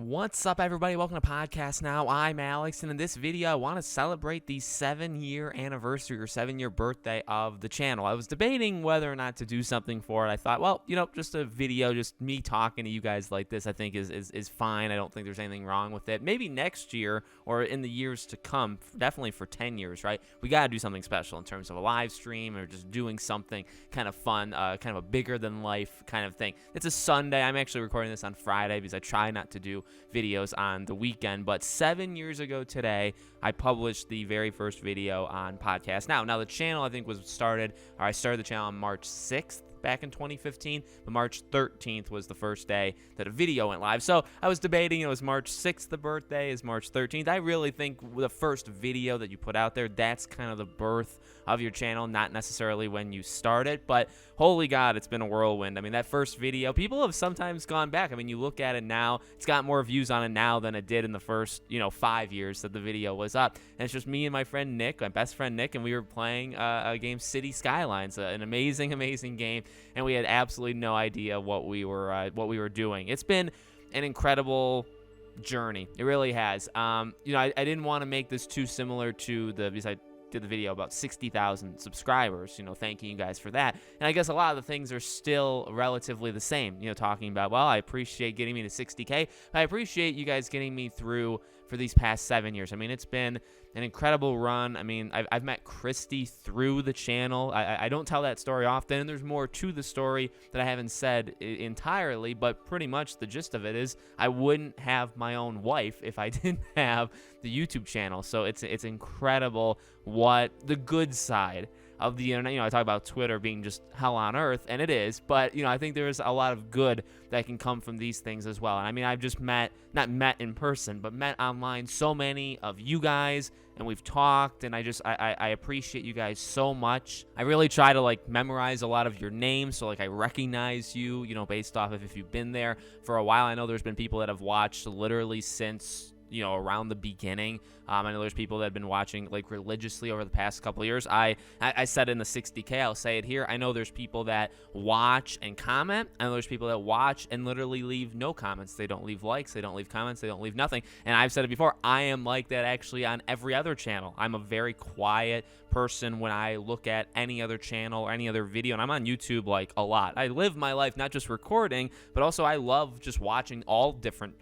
What's up, everybody? Welcome to Podcast Now. I'm Alex, and in this video, I want to celebrate the 7-year anniversary or 7-year birthday of the channel. I was debating whether or not to do something for it. I thought, well, just a video, just me talking to you guys like this, I think is fine. I don't think there's anything wrong with it. Maybe next year or in the years to come, definitely for 10 years, right? We got to do something special in terms of a live stream or just doing something kind of fun, kind of a bigger than life kind of thing. It's a Sunday. I'm actually recording this on Friday because I try not to do videos on the weekend, but 7 years ago today I published the very first video on Podcast Now. The channel I think I started the channel on March 6th back in 2015, but March 13th was the first day that a video went live. So I was debating, it was March 6th the birthday, is March 13th. I really think the first video that you put out there, that's kind of the birth of your channel, not necessarily when you start it, but holy God, it's been a whirlwind. I mean, that first video, people have sometimes gone back. I mean, you look at it now, it's got more views on it now than it did in the first, 5 years that the video was up. And it's just me and my friend Nick, my best friend Nick, and we were playing a game, City Skylines, an amazing, amazing game, and we had absolutely no idea what we were doing. It's been an incredible journey. It really has. I didn't want to make this too similar to because I did the video about 60,000 subscribers, thanking you guys for that. And I guess a lot of the things are still relatively the same, talking about, well, I appreciate getting me to 60K. I appreciate you guys getting me through for these past 7 years. I mean, it's been an incredible run. I mean, I've met Christy through the channel. I don't tell that story often, and there's more to the story that I haven't said entirely, but pretty much the gist of it is I wouldn't have my own wife if I didn't have the YouTube channel. So it's incredible what the good side of the internet, I talk about Twitter being just hell on earth, and it is, but, I think there's a lot of good that can come from these things as well. And I mean, I've just not met in person, but met online so many of you guys, and we've talked, and I appreciate you guys so much. I really try to, memorize a lot of your names, so, I recognize you, based off of if you've been there for a while. I know there's been people that have watched literally since around the beginning. I know there's people that have been watching religiously over the past couple of years. I said in the 60K, I'll say it here. I know there's people that watch and comment. I know there's people that watch and literally leave no comments. They don't leave likes. They don't leave comments. They don't leave nothing. And I've said it before. I am like that actually on every other channel. I'm a very quiet person when I look at any other channel or any other video, and I'm on YouTube a lot. I live my life not just recording, but also I love just watching all different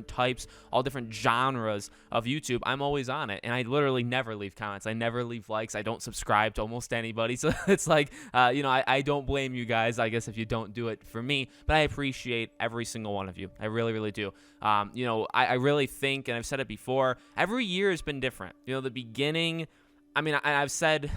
types, all different genres of YouTube. I'm always on it, and I literally never leave comments. I never leave likes. I don't subscribe to almost anybody, so it's I don't blame you guys, I guess, if you don't do it for me, but I appreciate every single one of you. I really, really do. I really think, and I've said it before, every year has been different. The beginning, I mean, I've said,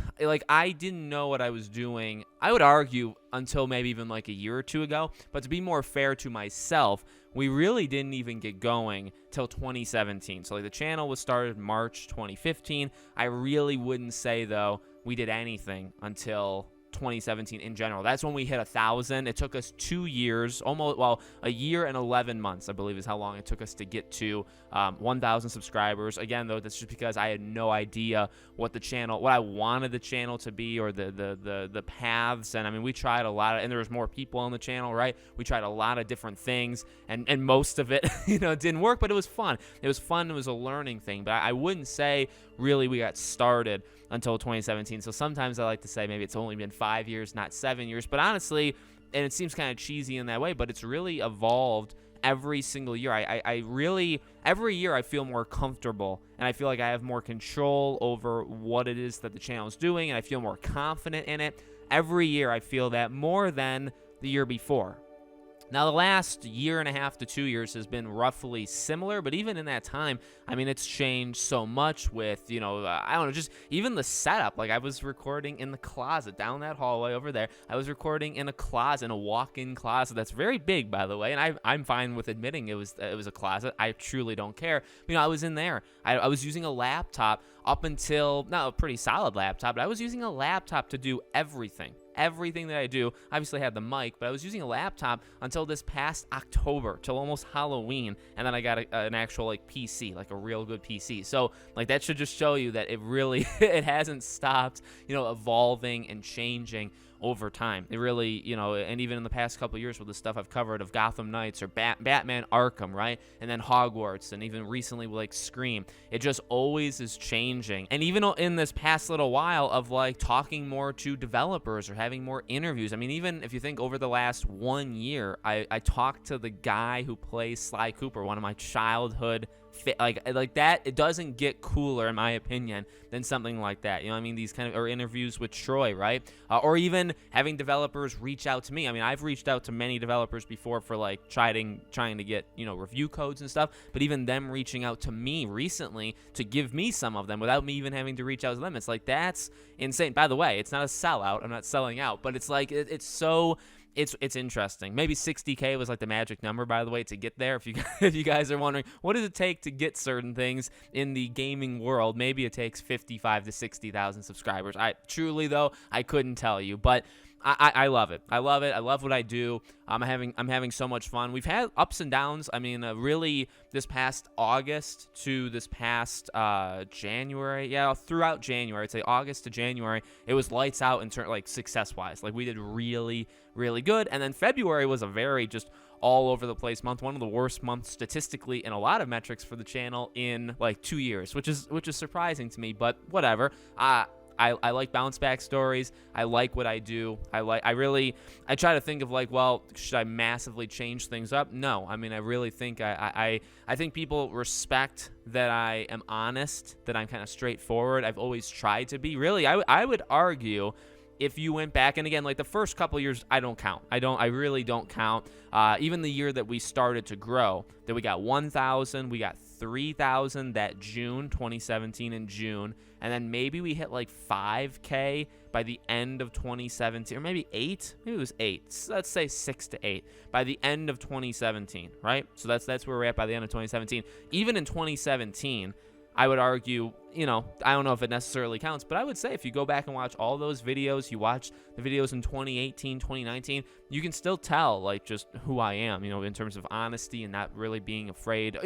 I didn't know what I was doing, I would argue, until maybe even a year or two ago. But to be more fair to myself, we really didn't even get going till 2017. So, the channel was started March 2015. I really wouldn't say, though, we did anything until 2017 in general. That's when we hit 1,000. It took us 2 years, a year and 11 months, I believe, is how long it took us to get to 1,000 subscribers. Again, though, that's just because I had no idea what I wanted the channel to be, or the paths. And I mean, we tried a lot and there was more people on the channel, right? We tried a lot of different things, and most of it, didn't work, but it was fun. It was fun. It was a learning thing, but I wouldn't say really we got started until 2017. So sometimes I like to say maybe it's only been 5 years, not 7 years. But honestly, and it seems kind of cheesy in that way, but it's really evolved every single year. Every year I feel more comfortable, and I feel like I have more control over what it is that the channel is doing, and I feel more confident in it. Every year I feel that more than the year before. Now, the last year and a half to 2 years has been roughly similar, but even in that time, I mean, it's changed so much with, I don't know, just even the setup. I was recording in the closet down that hallway over there. I was recording in a closet, in a walk-in closet that's very big, by the way, and I'm fine with admitting it was a closet. I truly don't care. I was in there. I was using a laptop up until, not a pretty solid laptop, but I was using a laptop to do everything that I do. Obviously I had the mic, but I was using a laptop until this past October, till almost Halloween, and then I got an actual PC, a real good PC. So that should just show you that it really it hasn't stopped, evolving and changing over time. It really, and even in the past couple of years with the stuff I've covered of Gotham Knights or Batman Arkham, right? And then Hogwarts, and even recently with like Scream, it just always is changing. And even in this past little while of like talking more to developers or having more interviews. I mean, even if you think over the last 1 year, I talked to the guy who plays Sly Cooper, one of my childhood like that. It doesn't get cooler, in my opinion, than something like that. You know what I mean? These kind of, or interviews with Troy, right? Or even having developers reach out to me. I mean, I've reached out to many developers before for like trying to get, review codes and stuff, but even them reaching out to me recently to give me some of them without me even having to reach out to them. It's like, that's insane. By the way, it's not a sellout. I'm not selling out, but it's like, it's so... It's interesting. Maybe 60K was like the magic number, by the way, to get there. If you guys are wondering, what does it take to get certain things in the gaming world? Maybe it takes 55 to 60,000 subscribers. Truly though, I couldn't tell you, but I love it. I love it. I love what I do. I'm having so much fun. We've had ups and downs. I mean, really, this past August to this past January, throughout January, I'd say August to January, it was lights out in terms like success-wise. Like we did really, really good. And then February was a very just all over the place month, one of the worst months statistically in a lot of metrics for the channel in like 2 years, which is surprising to me, but whatever. I like bounce back stories. I like what I do. I try to think of like, well, should I massively change things up? No. I mean, I really think I think people respect that I am honest, that I'm kind of straightforward. I've always tried to be. Really, I would argue, if you went back, and again, like the first couple of years, I don't count. I really don't count. Even the year that we started to grow, that we got 1,000, we got 3,000 that June, 2017 in June, and then maybe we hit like 5K by the end of 2017, or maybe 8. Maybe it was 8. Let's say 6 to 8 by the end of 2017, right? So that's where we're at by the end of 2017. Even in 2017, I would argue, I don't know if it necessarily counts, but I would say if you go back and watch all those videos, you watch the videos in 2018, 2019, you can still tell, like, just who I am, in terms of honesty and not really being afraid.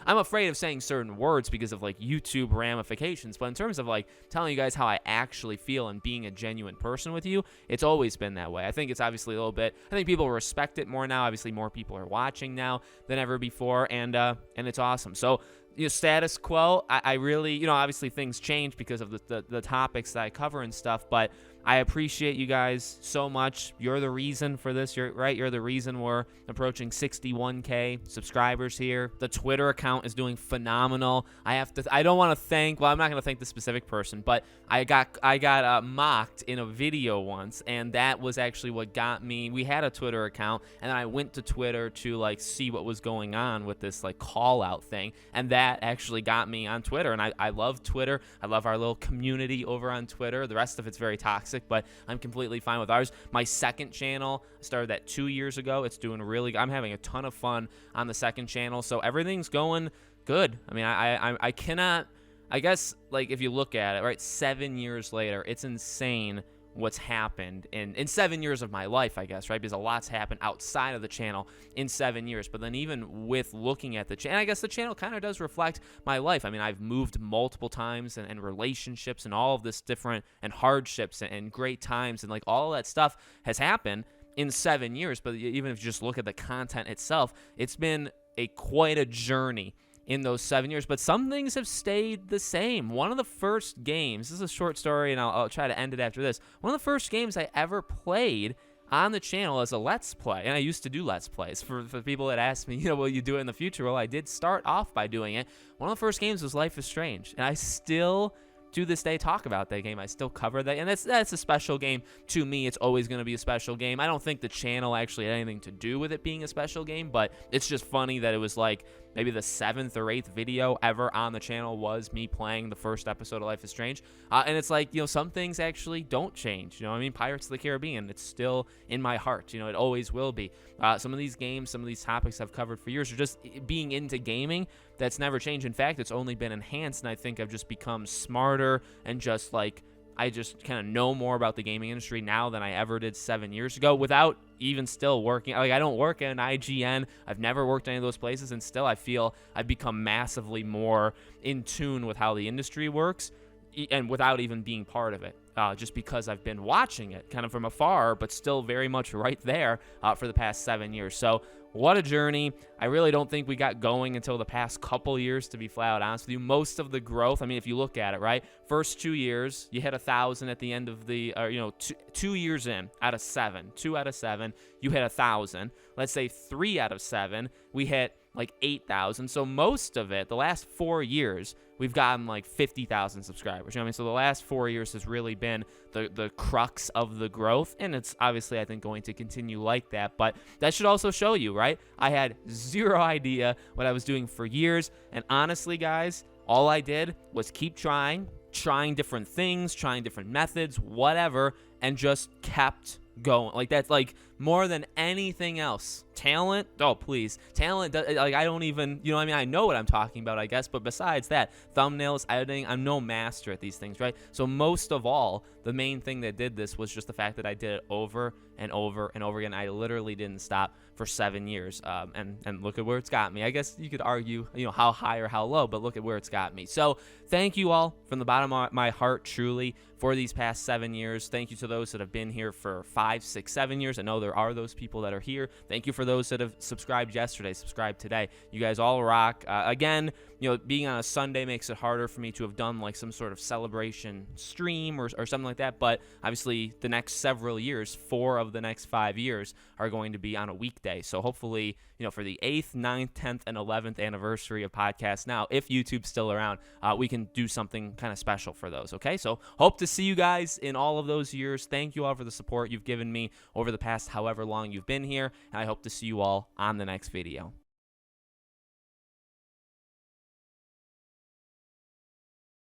I'm afraid of saying certain words because of, like, YouTube ramifications, but in terms of, like, telling you guys how I actually feel and being a genuine person with you, it's always been that way. I think it's obviously a little bit, I think people respect it more now. Obviously, more people are watching now than ever before, and it's awesome. So, status quo, I really, obviously things change because of the topics that I cover and stuff, but I appreciate you guys so much. You're the reason for this. You're the reason we're approaching 61K subscribers here. The Twitter account is doing phenomenal. I don't want to thank, well, I'm not going to thank the specific person, but I got mocked in a video once, and that was actually what got me. We had a Twitter account, and then I went to Twitter to like see what was going on with this like call out thing, and that actually got me on Twitter. And I love Twitter. I love our little community over on Twitter. The rest of it's very toxic, but I'm completely fine with ours. My second channel, I started that 2 years ago. It's doing really good. I'm having a ton of fun on the second channel, so everything's going good. I mean, I cannot, I guess, like, if you look at it, right, 7 years later, it's insane what's happened in 7 years of my life, I guess, right? Because a lot's happened outside of the channel in 7 years. But then even with looking at the channel, I guess the channel kind of does reflect my life. I mean, I've moved multiple times, and relationships and all of this different, and hardships and great times, and like all of that stuff has happened in 7 years. But even if you just look at the content itself, it's been quite a journey in those 7 years, but some things have stayed the same. One of the first games, this is a short story, and I'll try to end it after this. One of the first games I ever played on the channel as a Let's Play, and I used to do Let's Plays. For people that ask me, will you do it in the future? Well, I did start off by doing it. One of the first games was Life is Strange, and I still, to this day, talk about that game. I still cover that, and that's a special game to me. It's always going to be a special game. I don't think the channel actually had anything to do with it being a special game, but it's just funny that it was like maybe the 7th or 8th video ever on the channel was me playing the first episode of Life is Strange. And it's like, some things actually don't change. I mean, Pirates of the Caribbean, it's still in my heart. It always will be. Some of these games, some of these topics I've covered for years are just being into gaming. That's never changed. In fact, it's only been enhanced, and I think I've just become smarter and just like, I just kind of know more about the gaming industry now than I ever did 7 years ago without even still working. Like, I don't work at an IGN. I've never worked at any of those places, and still I feel I've become massively more in tune with how the industry works. and without even being part of it, just because I've been watching it kind of from afar, but still very much right there for the past 7 years. So what a journey. I really don't think we got going until the past couple years, to be flat out honest with you. Most of the growth, I mean, if you look at it, right, first 2 years, you hit 1,000 at the end of the, 2 years in out of 7, 2 out of 7, you hit 1,000. Let's say 3 out of 7, we hit like 8,000. So most of it, the last 4 years, we've gotten like 50,000 subscribers. You know what I mean? So the last 4 years has really been the crux of the growth, and it's obviously, I think, going to continue like that. But that should also show you, right? I had zero idea what I was doing for years, and honestly, guys, all I did was keep trying different things, trying different methods, whatever, and just kept going. Like, that's like more than anything else. Talent, oh please, talent, like, I don't even, you know what I mean? I know what I'm talking about, I guess, but besides that, thumbnails, editing, I'm no master at these things, right? So most of all, the main thing that did this was just the fact that I did it over and over and over again. I literally didn't stop for 7 years, and look at where it's got me. I guess you could argue, how high or how low, but look at where it's got me. So thank you all from the bottom of my heart, truly, for these past 7 years. Thank you to those that have been here for 5, 6, 7 years. I know there are those people that are here. Thank you for those that have subscribed yesterday, subscribed today. You guys all rock. Again, being on a Sunday makes it harder for me to have done like some sort of celebration stream or something like that. But obviously, the next several years, 4 of the next 5 years, are going to be on a weekday. So hopefully, for the 8th, 9th, 10th, and 11th anniversary of Podcast Now, if YouTube's still around, we can do something kind of special for those. Okay, so hope to see you guys in all of those years. Thank you all for the support you've given me over the past however long you've been here, and I hope to see you all on the next video.